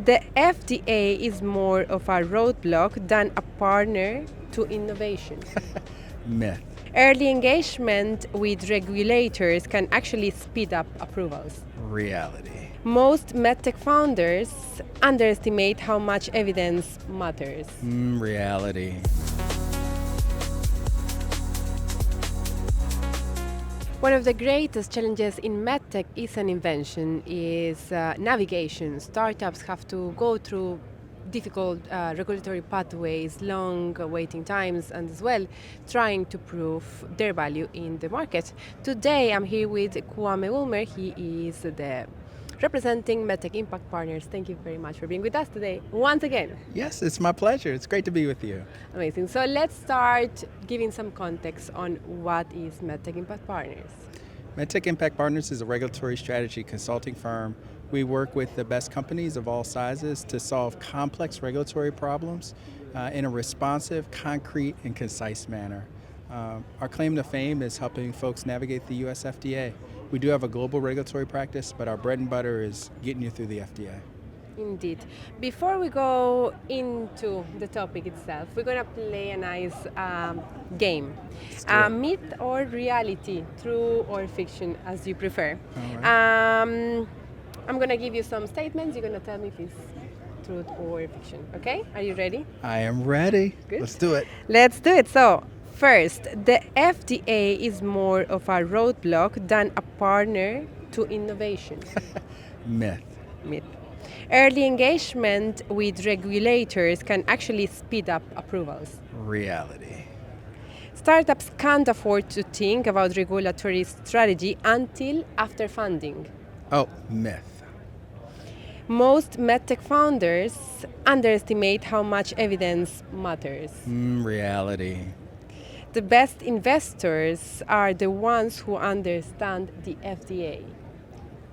The FDA is more of a roadblock than a partner to innovation. Myth. Early engagement with regulators can actually speed up approvals. Reality. Most MedTech founders underestimate how much evidence matters. Reality. One of the greatest challenges in MedTech is an invention, is navigation. Startups have to go through difficult regulatory pathways, long waiting times, and as well trying to prove their value in the market. Today I'm here with Kwame Ulmer. He is the representing MedTech Impact Partners. Thank you very much for being with us today once again. Yes, it's my pleasure. It's great to be with you. Amazing. So let's start giving some context on what is MedTech Impact Partners. MedTech Impact Partners is a regulatory strategy consulting firm. We work with the best companies of all sizes to solve complex regulatory problems in a responsive, concrete, and concise manner. Our claim to fame is helping folks navigate the US FDA. We do have a global regulatory practice, but our bread and butter is getting you through the FDA. Indeed. Before we go into the topic itself, we're going to play a nice game. Myth or reality, true or fiction, as you prefer. All right. I'm going to give you some statements. You're going to tell me if it's truth or fiction. Okay? Are you ready? I am ready. Good. Let's do it. Let's do it. So, first, the FDA is more of a roadblock than a partner to innovation. Myth. Myth. Early engagement with regulators can actually speed up approvals. Reality. Startups can't afford to think about regulatory strategy until after funding. Oh, myth. Most MedTech founders underestimate how much evidence matters. Reality. The best investors are the ones who understand the FDA.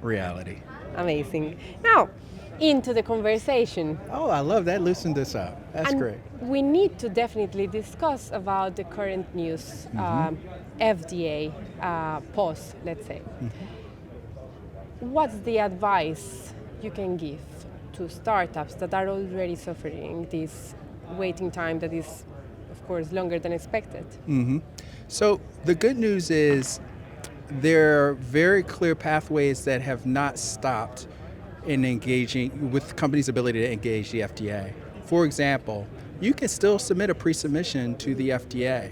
Reality. Amazing. Now, into the conversation. Oh, I love that. Loosened this up. That's And great. we need to definitely discuss about the current news, FDA pause, let's say. What's the advice you can give to startups that are already suffering this waiting time that is, of course, longer than expected? So the good news is there are very clear pathways that have not stopped in engaging with companies' ability to engage the FDA. For example, you can still submit a pre-submission to the FDA.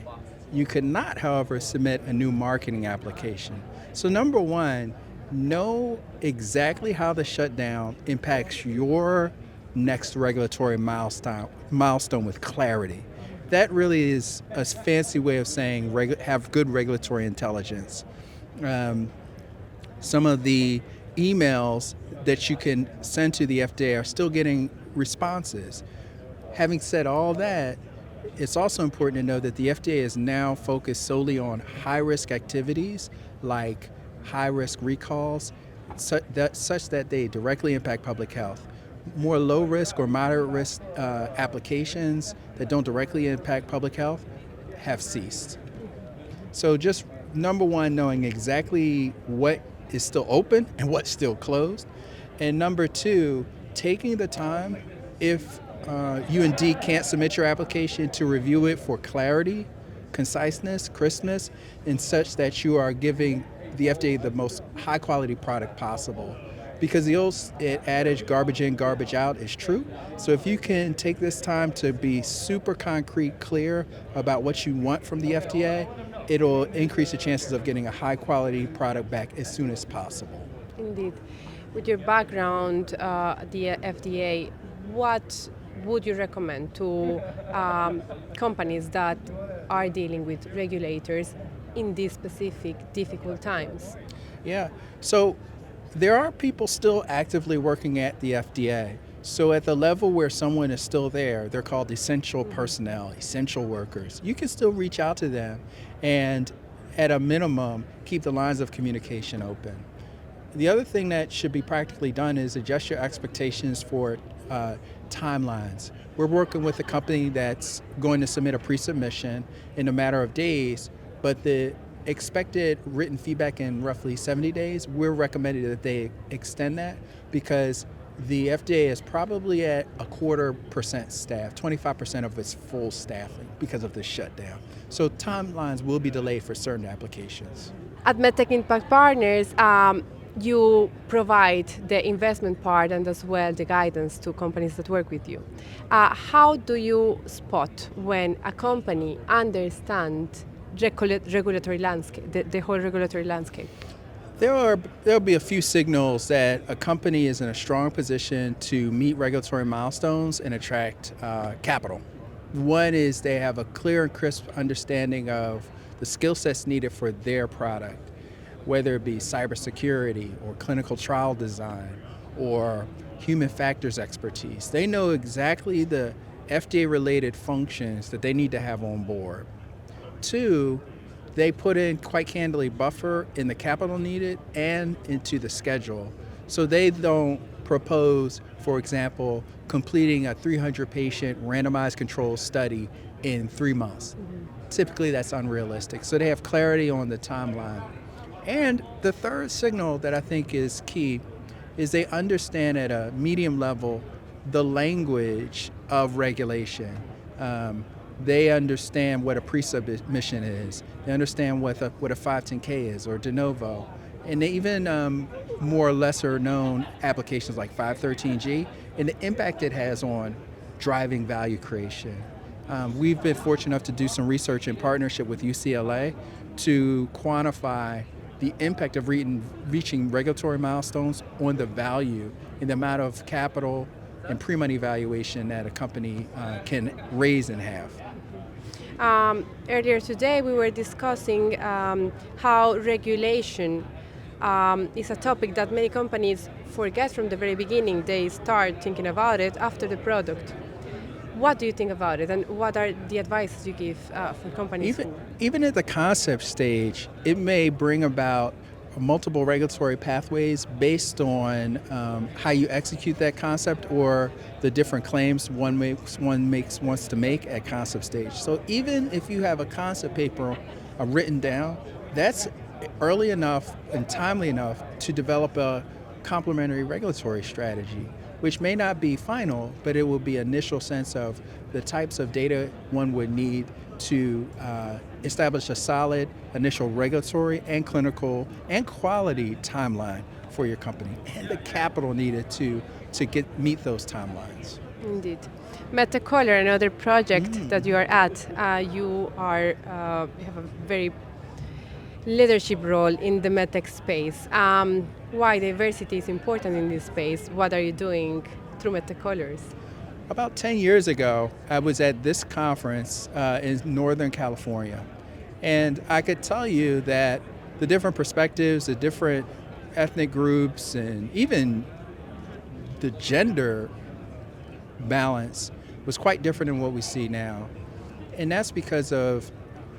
You cannot, however, submit a new marketing application. So number one, know exactly how the shutdown impacts your next regulatory milestone with clarity. That really is a fancy way of saying have good regulatory intelligence. Some of the emails that you can send to the FDA are still getting responses. Having said all that, it's also important to know that the FDA is now focused solely on high-risk activities like high-risk recalls, such that they directly impact public health. More low-risk or moderate-risk applications that don't directly impact public health have ceased. So just number one, knowing exactly what is still open and what's still closed. And number two, taking the time, if you indeed can't submit your application, to review it for clarity, conciseness, crispness, and such that you are giving the FDA the most high quality product possible. Because the old adage, garbage in, garbage out, is true. So if you can take this time to be super concrete, clear about what you want from the FDA, it'll increase the chances of getting a high quality product back as soon as possible. Indeed. With your background at the FDA, what would you recommend to companies that are dealing with regulators in these specific difficult times? Yeah, so there are people still actively working at the FDA. So at the level where someone is still there, they're called essential personnel, essential workers. You can still reach out to them and at a minimum, keep the lines of communication open. The other thing that should be practically done is adjust your expectations for timelines. We're working with a company that's going to submit a pre-submission in a matter of days, but the expected written feedback in roughly 70 days, we're recommending that they extend that because the FDA is probably at 0.25% staff, 25% of its full staffing because of the shutdown. So timelines will be delayed for certain applications. At MedTech Impact Partners, you provide the investment part and as well the guidance to companies that work with you. How do you spot when a company understands regulatory landscape, the whole regulatory landscape? There'll be a few signals that a company is in a strong position to meet regulatory milestones and attract capital. One is they have a clear and crisp understanding of the skill sets needed for their product, whether it be cybersecurity or clinical trial design or human factors expertise. They know exactly the FDA-related functions that they need to have on board. Two, they put in, quite candidly, buffer in the capital needed and into the schedule. So they don't propose, for example, completing a 300-patient randomized controlled study in 3 months. Typically, that's unrealistic. So they have clarity on the timeline. And the third signal that I think is key is they understand at a medium level the language of regulation. They understand what a pre-submission is. They understand what a 510K is or DeNovo. And even more or lesser known applications like 513G and the impact it has on driving value creation. We've been fortunate enough to do some research in partnership with UCLA to quantify the impact of reaching regulatory milestones on the value and the amount of capital and pre-money valuation that a company can raise and have. Earlier today we were discussing how regulation is a topic that many companies forget from the very beginning. They start thinking about it after the product. What do you think about it, and what are the advices you give for companies? Even at the concept stage, it may bring about multiple regulatory pathways based on how you execute that concept or the different claims one wants to make at concept stage. So even if you have a concept paper written down, that's early enough and timely enough to develop a complementary regulatory strategy, which may not be final, but it will be initial sense of the types of data one would need to establish a solid initial regulatory and clinical and quality timeline for your company and the capital needed to meet those timelines. Indeed. MedTech Color, another project that you are at, you have a very leadership role in the MedTech space. Why diversity is important in this space? What are you doing through MedTech Colors? About 10 years ago, I was at this conference in Northern California, and I could tell you that the different perspectives, the different ethnic groups, and even the gender balance was quite different than what we see now. And that's because of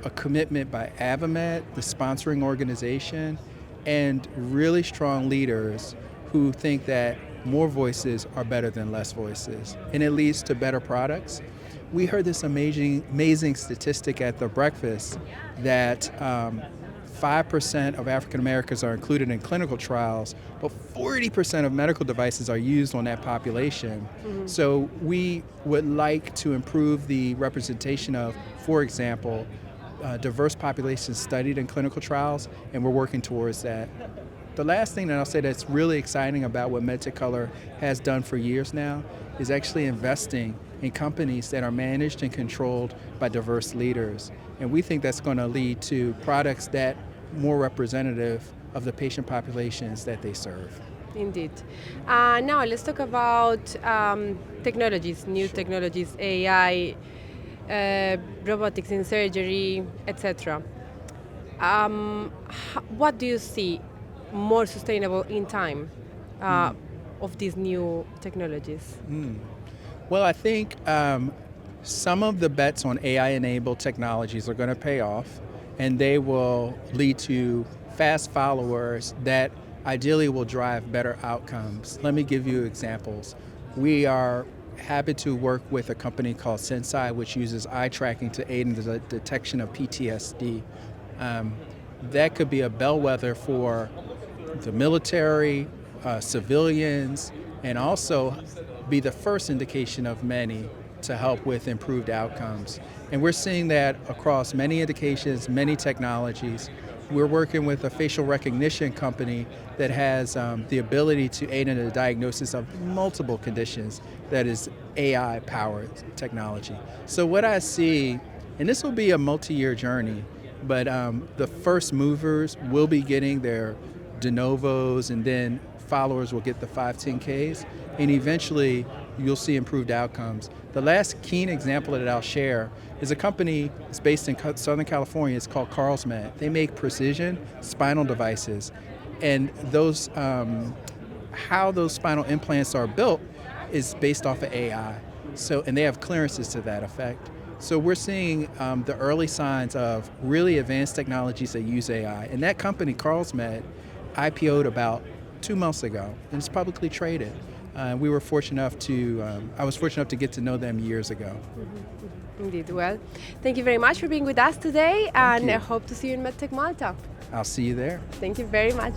a commitment by AdvaMed, the sponsoring organization, and really strong leaders who think that more voices are better than less voices, and it leads to better products. We heard this amazing statistic at the breakfast that 5% of African Americans are included in clinical trials, but 40% of medical devices are used on that population. So we would like to improve the representation of, for example, diverse populations studied in clinical trials, and we're working towards that. The last thing that I'll say that's really exciting about what MedTech Color has done for years now is actually investing in companies that are managed and controlled by diverse leaders. And we think that's going to lead to products that are more representative of the patient populations that they serve. Indeed. Now let's talk about technologies, new technologies, AI, robotics in surgery, etc. What do you see more sustainable in time of these new technologies? Well, I think some of the bets on AI-enabled technologies are going to pay off, and they will lead to fast followers that ideally will drive better outcomes. Let me give you examples. We are happy to work with a company called Sensei, which uses eye tracking to aid in the detection of PTSD. That could be a bellwether for the military, civilians, and also be the first indication of many to help with improved outcomes. And we're seeing that across many indications, many technologies. We're working with a facial recognition company that has the ability to aid in the diagnosis of multiple conditions that is AI-powered technology. So what I see, and this will be a multi-year journey, but the first movers will be getting their DeNovos, and then followers will get the 510Ks, and eventually you'll see improved outcomes. The last keen example that I'll share is a company that's based in Southern California. It's called AdvaMed. They make precision spinal devices, and those how those spinal implants are built is based off of AI. So, and they have clearances to that effect. So we're seeing the early signs of really advanced technologies that use AI. And that company, AdvaMed, IPO'd about 2 months ago, and it's publicly traded. We were fortunate enough to, I was fortunate enough to get to know them years ago. Indeed. Well, thank you very much for being with us today, and you. I hope to see you in MedTech Malta. I'll see you there. Thank you very much.